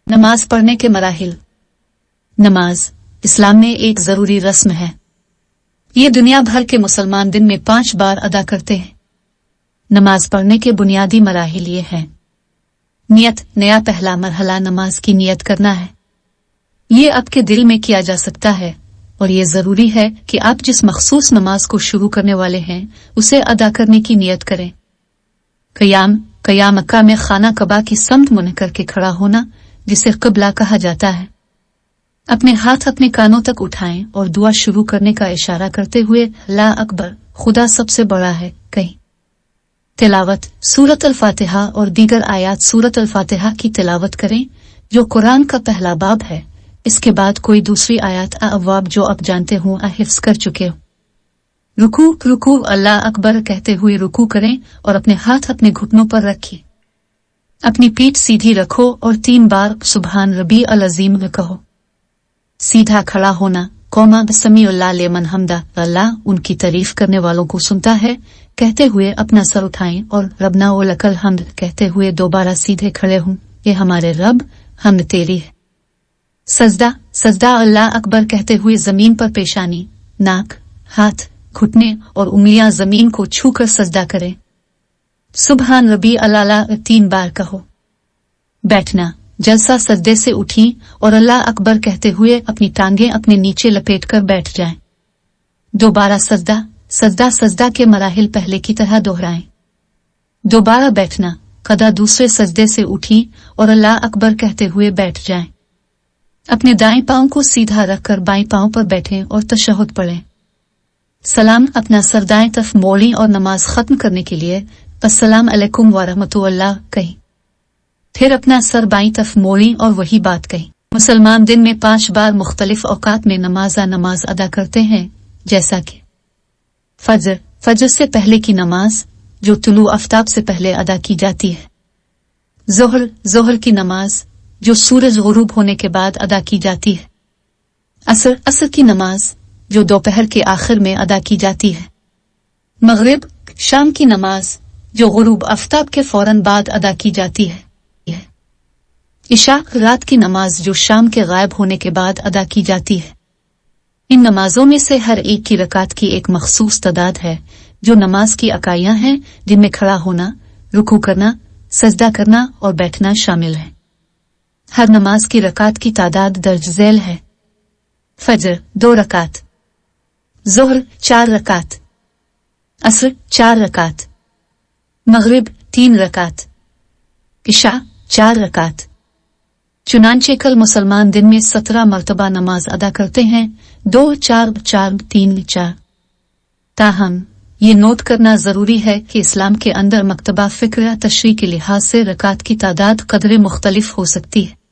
नमाज पढ़ने के मराहिल। नमाज इस्लाम में एक जरूरी रस्म है। ये दुनिया भर के मुसलमान दिन में 5 बार अदा करते हैं। नमाज पढ़ने के बुनियादी मराहिल ये हैं। नियत। नया पहला मरहला नमाज की नियत करना है। ये आपके दिल में किया जा सकता है और ये जरूरी है कि आप जिस मखसूस नमाज को शुरू करने वाले हैं उसे अदा करने की नियत करें। कयाम मक्का में खाना कबा की समत मुंह करके खड़ा होना, जिसे क़िबला कहा जाता है। अपने हाथ अपने कानों तक उठाएं और दुआ शुरू करने का इशारा करते हुए अल्लाह अकबर, खुदा सबसे बड़ा है, कहें। तिलावत। सूरत अल-फातिहा और दीगर आयात। सूरत अल-फातिहा की तिलावत करें, जो कुरान का पहला बाब है। इसके बाद कोई दूसरी आयात अबवाब जो आप जानते हो हिफ्ज़ कर चुके हो। रुकू अल्लाह अकबर कहते हुए रुकू करें और अपने हाथ अपने घुटनों पर रखिए। अपनी पीठ सीधी रखो और 3 बार सुबहान रबी अल अज़ीम कहो। सीधा खड़ा होना। कौमा समीउल्लाह लिमन हम्दा। अल्लाह उनकी तारीफ करने वालों को सुनता है कहते हुए अपना सर उठाएं और रबना व लकल हम्द कहते हुए दोबारा सीधे खड़े हों। ये हमारे रब, हमद तेरी है। सजदा अल्लाह अकबर कहते हुए जमीन पर पेशानी, नाक, हाथ, घुटने और उंगलियां जमीन को छूकर सजदा करें। सुबहान रबी अलाला 3 बार कहो। बैठना। जलसा सजदे से उठी और अल्लाह अकबर कहते हुए अपनी टांगें अपने नीचे लपेटकर बैठ जाएं। दोबारा सजदा के मराहिल पहले की तरह दोहराएं। दोबारा बैठना। कदा दूसरे सजदे से उठी और अल्लाह अकबर कहते हुए बैठ जाएं। अपने दाएं पांव को सीधा रखकर बाएं पांव पर बैठें और तशहुद पढ़ें। सलाम। अपना सर दाएं तरफ मोड़ें और नमाज खत्म करने के लिए अस्सलाम अलैकुम व रहमतुल्लाह कहें। फिर अपना सर बाईं तरफ मोड़ें और वही बात कहें। मुसलमान दिन में 5 बार मुख्तलिफ औकात में नमाज अदा करते हैं, जैसा कि फजर से पहले की नमाज, जो तुलू आफ्ताब से पहले अदा की जाती है। जोहर की नमाज, जो सूरज गुरूब होने के बाद अदा की जाती है। असर की नमाज, जो दोपहर के आखिर में अदा की जाती है। मगरिब, शाम की नमाज, जो गुरूब आफ्ताब के फौरन बाद अदा की जाती है। इशा, रात की नमाज, जो शाम के गायब होने के बाद अदा की जाती है। इन नमाजों में से हर एक की रकात की एक मखसूस तादाद है, जो नमाज की अकाइयां हैं, जिनमें खड़ा होना, रुकू करना, सजदा करना और बैठना शामिल है। हर नमाज की रकात की तादाद दर्ज झैल है। फजर 2 रकात, जोहर 4 रकात, असर 4 रकात, मगरिब 3 रकात, इशा 4 रकात। चुनांचे कल मुसलमान दिन में 17 मरतबा नमाज अदा करते हैं, 2 4 4 3 4। ताहम ये नोट करना जरूरी है कि इस्लाम के अंदर मकतबा फिक्र तशरीह के लिहाज से रकात की तादाद कदरे मुख्तलिफ हो सकती है।